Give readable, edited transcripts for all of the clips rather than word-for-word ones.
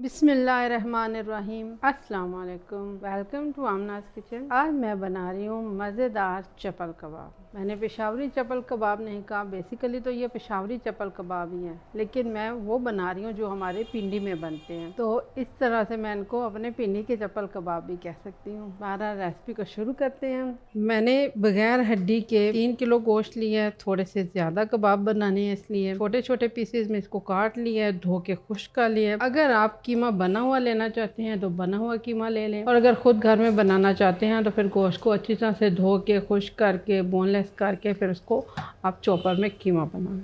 बिस्मिल्लाहिर्रहमानिर्रहीम। अस्सलाम वालेकुम। Welcome to Aamna's kitchen. आज मैं बना रही हूँ मज़ेदार चपल कबाब। मैंने पेशावरी चपल कबाब नहीं कहा, बेसिकली तो ये पेशावरी चपल कबाब ही है, लेकिन मैं वो बना रही हूँ जो हमारे पिंडी में बनते हैं। तो इस तरह से मैं इनको अपने पिंडी के चपल कबाब भी कह सकती हूँ। हमारा रेसिपी को शुरू करते हैं। मैंने बगैर हड्डी के 3 किलो गोश्त लिया है। थोड़े से ज़्यादा कबाब बनाने हैं, इसलिए छोटे छोटे पीसेज में इसको काट लिया है, धो के खुश्क कर लिया है। अगर आप कीमा बना हुआ लेना चाहते हैं तो बना हुआ कीमा ले लें, और अगर खुद घर में बनाना चाहते हैं तो फिर गोश्त को अच्छी तरह से धो के खुश्क करके बोनलेस करके फिर उसको आप चॉपर में कीमा बनाएं।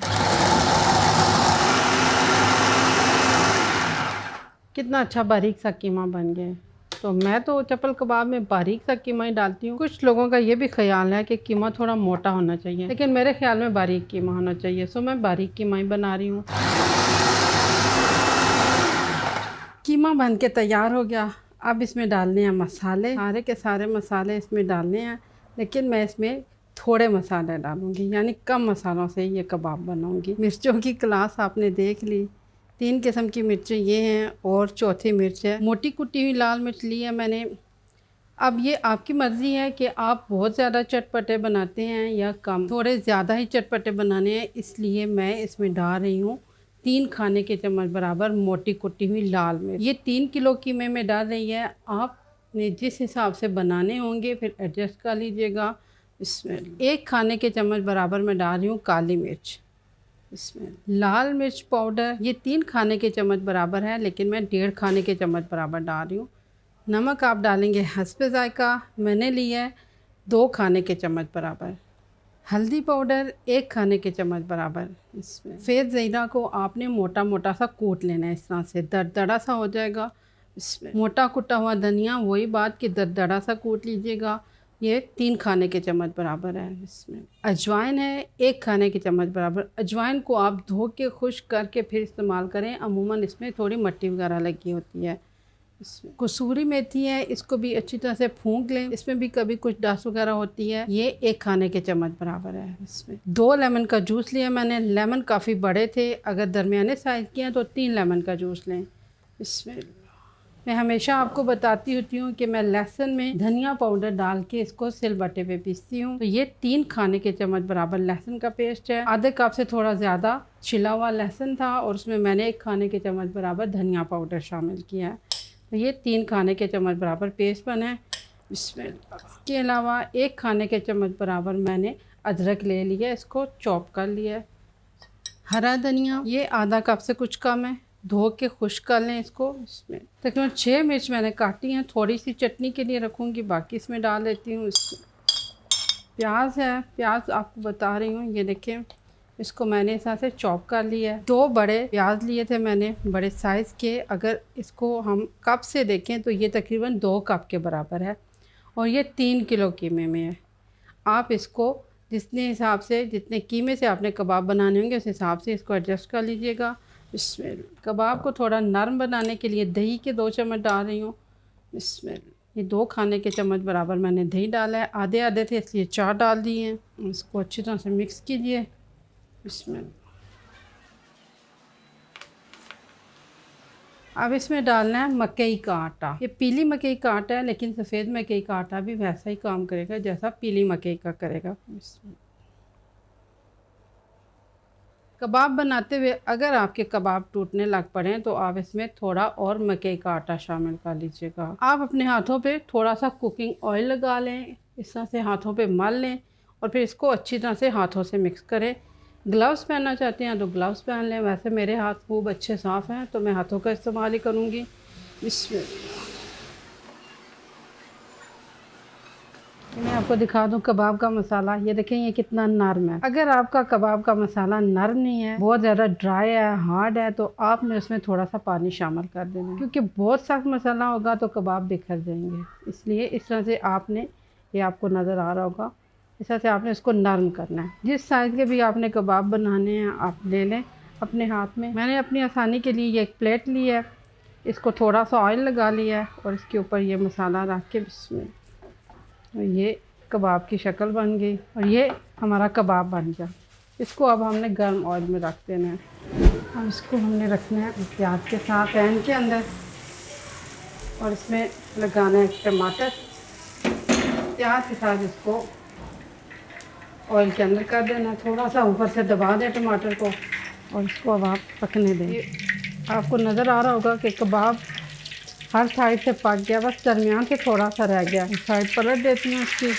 कितना अच्छा बारीक सा कीमा बन गया। तो मैं तो चपल कबाब में बारीक सा कीमा ही डालती हूँ। कुछ लोगों का ये भी ख्याल है कि कीमा थोड़ा मोटा होना चाहिए, लेकिन मेरे ख्याल में बारीक कीमा होना चाहिए, सो मैं बारीक कीमा ही बना रही हूँ। कीमा बन के तैयार हो गया। अब इसमें डालने हैं मसाले, सारे के सारे मसाले इसमें डालने हैं, लेकिन मैं इसमें थोड़े मसाले डालूंगी, यानी कम मसालों से ये कबाब बनाऊंगी। मिर्चों की क्लास आपने देख ली। 3 किस्म की मिर्चें ये हैं, और चौथी मिर्च है मोटी कुटी हुई लाल मिर्च ली है मैंने। अब ये आपकी मर्ज़ी है कि आप बहुत ज़्यादा चटपटे बनाते हैं या कम। थोड़े ज़्यादा ही चटपटे बनाने हैं, इसलिए मैं इसमें डाल रही हूँ 3 खाने के चम्मच बराबर मोटी कुटी हुई लाल मिर्च। ये 3 किलो कीमे में डाल रही है। आपने जिस हिसाब से बनाने होंगे फिर एडजस्ट कर लीजिएगा। इसमें 1 खाने के चम्मच बराबर मैं डाल रही हूँ काली मिर्च। इसमें लाल मिर्च पाउडर ये 3 खाने के चम्मच बराबर है, लेकिन मैं 1.5 खाने के चम्मच बराबर डाल रही हूँ। नमक आप डालेंगे हस्बे ज़ायका, मैंने लिया है 2 खाने के चम्मच बराबर। हल्दी पाउडर 1 खाने के चम्मच बराबर। इसमें सफ़ेद ज़ीरा को आपने मोटा मोटा सा कूट लेना है, इस तरह से दरदरा सा हो जाएगा। इसमें मोटा कुटा हुआ धनिया, वही बात कि दरदरा सा कूट लीजिएगा। ये 3 खाने के चम्मच बराबर है। इसमें अजवाइन है 1 खाने के चम्मच बराबर। अजवाइन को आप धो के खुश्क करके फिर इस्तेमाल करें, अमूमन इसमें थोड़ी मिट्टी वगैरह लगी होती है। इसमें कसूरी मेथी है, इसको भी अच्छी तरह से फूंक लें, इसमें भी कभी कुछ डास वगैरह होती है। ये 1 खाने के चम्मच बराबर है। इसमें 2 लेमन का जूस लिया मैंने। लेमन काफ़ी बड़े थे, अगर दरमियाने साइज़ के हैं तो 3 लेमन का जूस लें। इसमें मैं हमेशा आपको बताती होती हूँ कि मैं लहसुन में धनिया पाउडर डाल के इसको सिलबट्टे पे पीसती हूँ। तो ये 3 खाने के चम्मच बराबर लहसुन का पेस्ट है। आधे कप से थोड़ा ज़्यादा छिला हुआ लहसुन था, और उसमें मैंने 1 खाने के चम्मच बराबर धनिया पाउडर शामिल किया है। तो ये 3 खाने के चम्मच बराबर पेस्ट बना है। इसके अलावा 1 खाने के चम्मच बराबर मैंने अदरक ले लिया, इसको चॉप कर लिया है। हरा धनिया ये आधा कप से कुछ कम है, धो के खुश्क कर लें इसको। इसमें तकरीबन 6 मिर्च मैंने काटी हैं, थोड़ी सी चटनी के लिए रखूँगी, बाकी इसमें डाल देती हूँ। प्याज है, प्याज आपको बता रही हूँ, ये देखें, इसको मैंने इस तरह से चॉप कर लिया है। 2 बड़े प्याज लिए थे मैंने, बड़े साइज़ के। अगर इसको हम कप से देखें तो ये तकरीबन 2 कप के बराबर है, और ये 3 किलो कीमे में है। आप इसको जितने हिसाब से, जितने कीमे से आपने कबाब बनाने होंगे उस हिसाब से इसको एडजस्ट कर लीजिएगा। इसमें कबाब को थोड़ा नरम बनाने के लिए दही के 2 चम्मच डाल रही हूँ। इसमें ये 2 खाने के चम्मच बराबर मैंने दही डाला है। आधे आधे थे इसलिए 4 डाल दिए हैं। इसको अच्छी तरह से मिक्स कीजिए। इसमें अब इसमें डालना है मकई का आटा। ये पीली मकई का आटा है, लेकिन सफ़ेद मकई का आटा भी वैसा ही काम करेगा जैसा पीली मकई का करेगा। कबाब बनाते हुए अगर आपके कबाब टूटने लग पड़े तो आप इसमें थोड़ा और मकई का आटा शामिल कर लीजिएगा। आप अपने हाथों पे थोड़ा सा कुकिंग ऑयल लगा लें, इस तरह से हाथों पे मल लें, और फिर इसको अच्छी तरह से हाथों से मिक्स करें। ग्लव्स पहनना चाहते हैं तो ग्लव्स पहन लें, वैसे मेरे हाथ खूब अच्छे साफ़ हैं तो मैं हाथों का इस्तेमाल ही करूँगी। इसमें मैं आपको दिखा दूं कबाब का मसाला, ये देखें ये कितना नरम है। अगर आपका कबाब का मसाला नरम नहीं है, बहुत ज़्यादा ड्राई है, हार्ड है, तो आपने उसमें थोड़ा सा पानी शामिल कर देना है, क्योंकि बहुत सख्त मसाला होगा तो कबाब बिखर जाएंगे। इसलिए इस तरह से आपने, ये आपको नज़र आ रहा होगा, इस तरह से आपने इसको नरम करना है। जिस साइज़ के भी आपने कबाब बनाने हैं आप ले लें अपने हाथ में। मैंने अपनी आसानी के लिए ये एक प्लेट ली है, इसको थोड़ा सा ऑयल लगा लिया है, और इसके ऊपर ये मसाला रख के इसमें ये कबाब की शक्ल बन गई, और ये हमारा कबाब बन गया। इसको अब हमने गर्म ऑयल में रख देना है। अब इसको हमने रखना है प्याज के साथ पैन के अंदर। और इसमें लगाना है टमाटर। प्याज के साथ इसको ऑयल के अंदर कर देना, थोड़ा सा ऊपर से दबा दें टमाटर को और इसको अब आप पकने दें। आपको नज़र आ रहा होगा कि कबाब हर साइड से पक गया, बस दरमियान से थोड़ा सा रह गया। साइड पलट देती हूँ इसकी।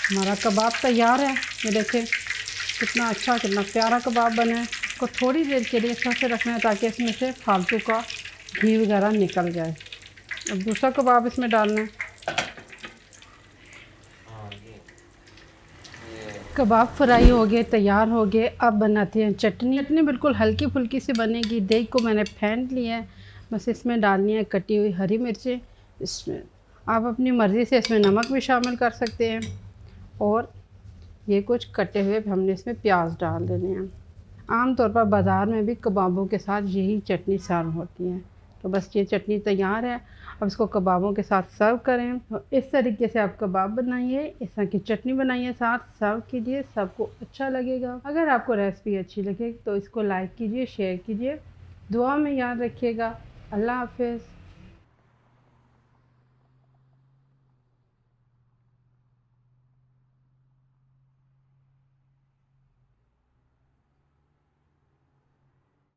हमारा कबाब तैयार है। ये देखें कितना अच्छा, कितना प्यारा कबाब बना है। इसको थोड़ी देर के लिए इस से रखना है ताकि इसमें से फालतू का घी वगैरह निकल जाए। अब दूसरा कबाब इसमें डालना है। कबाब फ्राई हो गए, तैयार हो गए। अब बनाते हैं चटनी। चटनी बिल्कुल हल्की फुल्की सी बनेगी। दही को मैंने फेंट लिया है, बस इसमें डालनी है कटी हुई हरी मिर्चें। इसमें आप अपनी मर्ज़ी से इसमें नमक भी शामिल कर सकते हैं और ये कुछ कटे हुए हमने इसमें प्याज डाल देने हैं। आम तौर पर बाज़ार में भी कबाबों के साथ यही चटनी सर्व होती है। तो बस ये चटनी तैयार है। अब इसको कबाबों के साथ सर्व करें। तो इस तरीके से आप कबाब बनाइए, इस तरह की चटनी बनाइए, साथ सर्व कीजिए, सबको अच्छा लगेगा। अगर आपको रेसिपी अच्छी लगे तो इसको लाइक कीजिए, शेयर कीजिए, दुआ में याद रखिएगा। अल्लाह हाफ़िज़।